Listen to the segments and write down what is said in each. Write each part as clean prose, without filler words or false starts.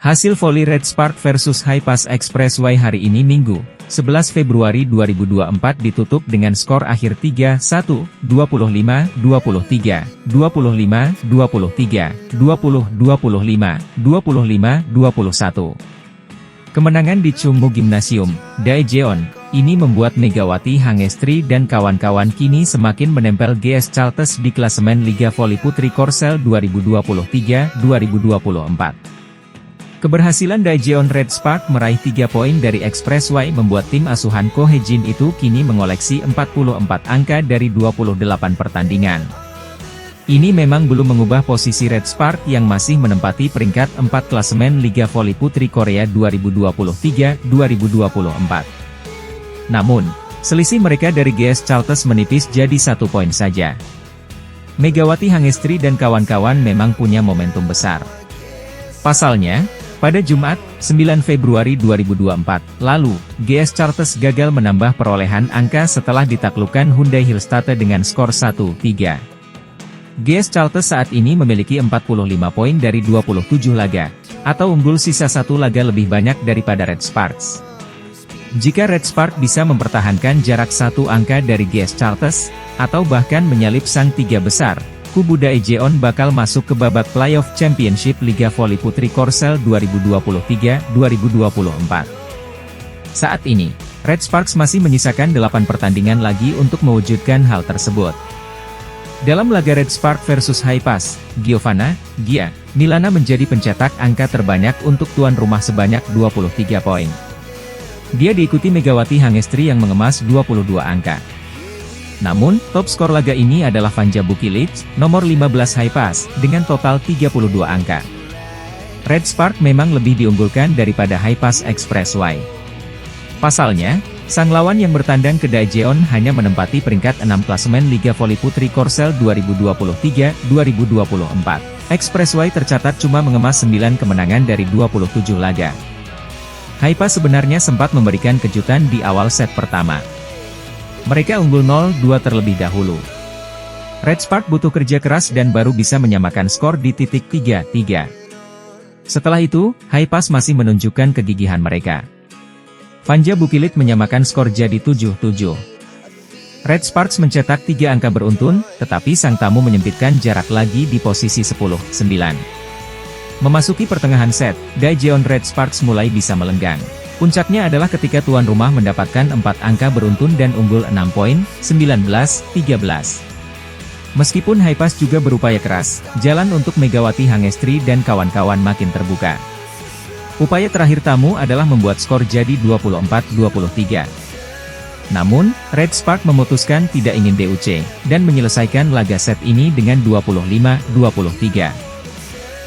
Hasil voli Red Spark versus Hi-Pass Expressway hari ini Minggu, 11 Februari 2024 ditutup dengan skor akhir 3-1, 25-23, 25-23, 20-25, 25-21. Kemenangan di Chungmu Gymnasium, Daejeon, ini membuat Megawati Hangestri dan kawan-kawan kini semakin menempel GS Chalters di klasemen Liga Voli Putri Korsel 2023-2024. Keberhasilan Daejeon Red Spark meraih 3 poin dari Expressway membuat tim asuhan Ko Hye-jin itu kini mengoleksi 44 angka dari 28 pertandingan. Ini memang belum mengubah posisi Red Spark yang masih menempati peringkat 4 klasemen Liga Voli Putri Korea 2023-2024. Namun, selisih mereka dari GS Chalters menipis jadi 1 poin saja. Megawati Hangestri dan kawan-kawan memang punya momentum besar. Pasalnya, pada Jumat, 9 Februari 2024, lalu, GS Chalters gagal menambah perolehan angka setelah ditaklukkan Hyundai Hillstatte dengan skor 1-3. GS Chalters saat ini memiliki 45 poin dari 27 laga, atau unggul sisa 1 laga lebih banyak daripada Red Sparks. Jika Red Spark bisa mempertahankan jarak 1 angka dari GS Chalters, atau bahkan menyalip sang 3 besar, kubu Daejeon bakal masuk ke babak playoff Championship Liga Voli Putri Korsel 2023-2024. Saat ini, Red Sparks masih menyisakan 8 pertandingan lagi untuk mewujudkan hal tersebut. Dalam laga Red Spark versus Hi-Pass, Giovanna Gia Milana menjadi pencetak angka terbanyak untuk tuan rumah sebanyak 23 poin. Dia diikuti Megawati Hangestri yang mengemas 22 angka. Namun, top skor laga ini adalah Vanja Bukilic, nomor 15 Hi-Pass, dengan total 32 angka. Red Spark memang lebih diunggulkan daripada Hi-Pass Expressway. Pasalnya, sang lawan yang bertandang ke Daejeon hanya menempati peringkat 6 klasemen Liga Voli Putri Korsel 2023-2024. Expressway tercatat cuma mengemas 9 kemenangan dari 27 laga. Hi-Pass sebenarnya sempat memberikan kejutan di awal set pertama. Mereka unggul 0-2 terlebih dahulu. Red Spark butuh kerja keras dan baru bisa menyamakan skor di titik 3-3. Setelah itu, Hi-Pass masih menunjukkan kegigihan mereka. Vanja Bukilic menyamakan skor jadi 7-7. Red Sparks mencetak 3 angka beruntun, tetapi sang tamu menyempitkan jarak lagi di posisi 10-9. Memasuki pertengahan set, Daejeon Red Sparks mulai bisa melenggang. Puncaknya adalah ketika tuan rumah mendapatkan 4 angka beruntun dan unggul 6 poin, 19-13. Meskipun Hi-Pass juga berupaya keras, jalan untuk Megawati Hangestri dan kawan-kawan makin terbuka. Upaya terakhir tamu adalah membuat skor jadi 24-23. Namun, Red Spark memutuskan tidak ingin DUC, dan menyelesaikan laga set ini dengan 25-23.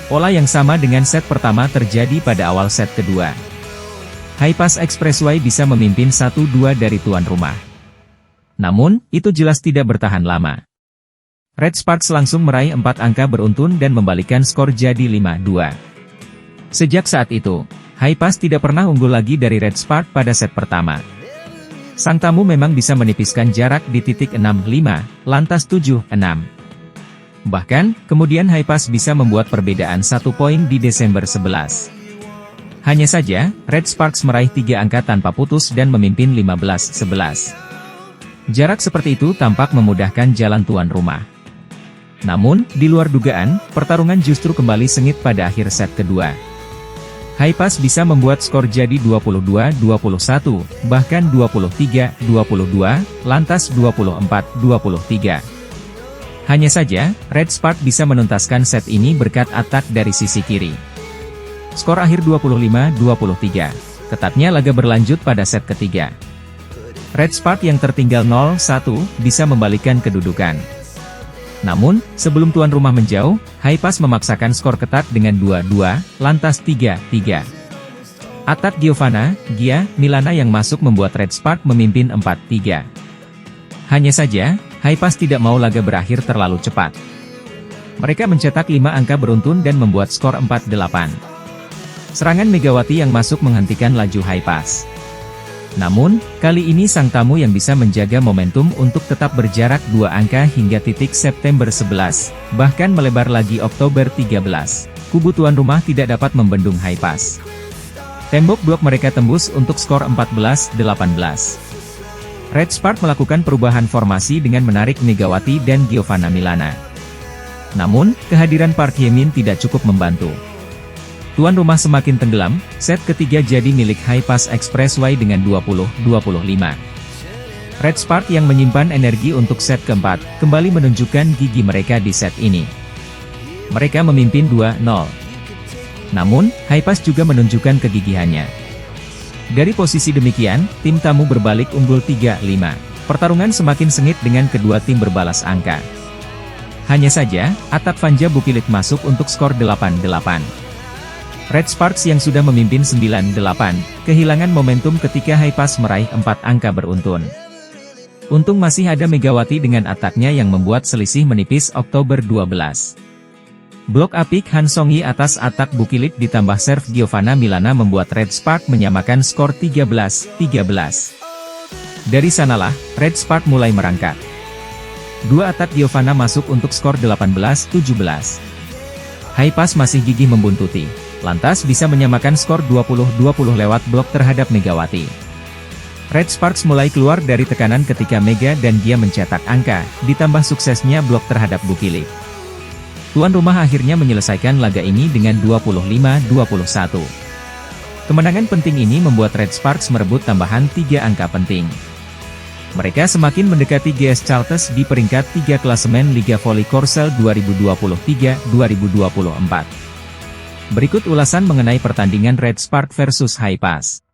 Pola yang sama dengan set pertama terjadi pada awal set kedua. Hi-Pass Expressway bisa memimpin 1-2 dari tuan rumah. Namun, itu jelas tidak bertahan lama. Red Sparks langsung meraih 4 angka beruntun dan membalikkan skor jadi 5-2. Sejak saat itu, Hi-Pass tidak pernah unggul lagi dari Red Spark pada set pertama. Sang tamu memang bisa menipiskan jarak di titik 6-5, lantas 7-6. Bahkan, kemudian Hi-Pass bisa membuat perbedaan 1 poin di Desember 11. Hanya saja, Red Sparks meraih 3 angka tanpa putus dan memimpin 15-11. Jarak seperti itu tampak memudahkan jalan tuan rumah. Namun, di luar dugaan, pertarungan justru kembali sengit pada akhir set kedua. Hi-Pass bisa membuat skor jadi 22-21, bahkan 23-22, lantas 24-23. Hanya saja, Red Spark bisa menuntaskan set ini berkat atak dari sisi kiri. Skor akhir 25-23. Ketatnya laga berlanjut pada set ketiga. Red Spark yang tertinggal 0-1 bisa membalikkan kedudukan. Namun, sebelum tuan rumah menjauh, Hi-Pass memaksakan skor ketat dengan 2-2, lantas 3-3. Atak Giovanna Gia Milana yang masuk membuat Red Spark memimpin 4-3. Hanya saja, Hi-Pass tidak mau laga berakhir terlalu cepat. Mereka mencetak 5 angka beruntun dan membuat skor 4-8. Serangan Megawati yang masuk menghentikan laju Hi-Pass. Namun, kali ini sang tamu yang bisa menjaga momentum untuk tetap berjarak 2 angka hingga titik September 11, bahkan melebar lagi Oktober 13. kubu tuan rumah tidak dapat membendung Haifaz. Tembok blok mereka tembus untuk skor 14-18. Red Spark melakukan perubahan formasi dengan menarik Megawati dan Giovanna Milana. Namun, kehadiran Park Hye-min tidak cukup membantu. Tuan rumah semakin tenggelam, set ketiga jadi milik Haifaz Expressway dengan 20-25. Red Spark yang menyimpan energi untuk set keempat, kembali menunjukkan gigi mereka di set ini. Mereka memimpin 2-0. Namun, Haifaz juga menunjukkan kegigihannya. Dari posisi demikian, tim tamu berbalik unggul 3-5. Pertarungan semakin sengit dengan kedua tim berbalas angka. Hanya saja, Atak Vanja Bukilit masuk untuk skor 8-8. Red Sparks yang sudah memimpin 9-8, kehilangan momentum ketika Haifaz meraih 4 angka beruntun. Untung masih ada Megawati dengan ataknya yang membuat selisih menipis. Oktober 12. Blok apik Han Song-yi atas Atak Bukilit ditambah serve Giovanna Milana membuat Red Spark menyamakan skor 13-13. Dari sanalah, Red Spark mulai merangkak. Dua atak Giovanna masuk untuk skor 18-17. Haifaz masih gigih membuntuti, lantas bisa menyamakan skor 20-20 lewat blok terhadap Megawati. Red Sparks mulai keluar dari tekanan ketika Mega dan Gia mencetak angka, ditambah suksesnya blok terhadap Bukilit. Tuan rumah akhirnya menyelesaikan laga ini dengan 25-21. Kemenangan penting ini membuat Red Sparks merebut tambahan 3 angka penting. Mereka semakin mendekati GS Chartres di peringkat 3 klasemen Liga Voli Korsel 2023-2024. Berikut ulasan mengenai pertandingan Red Spark versus Haifaz.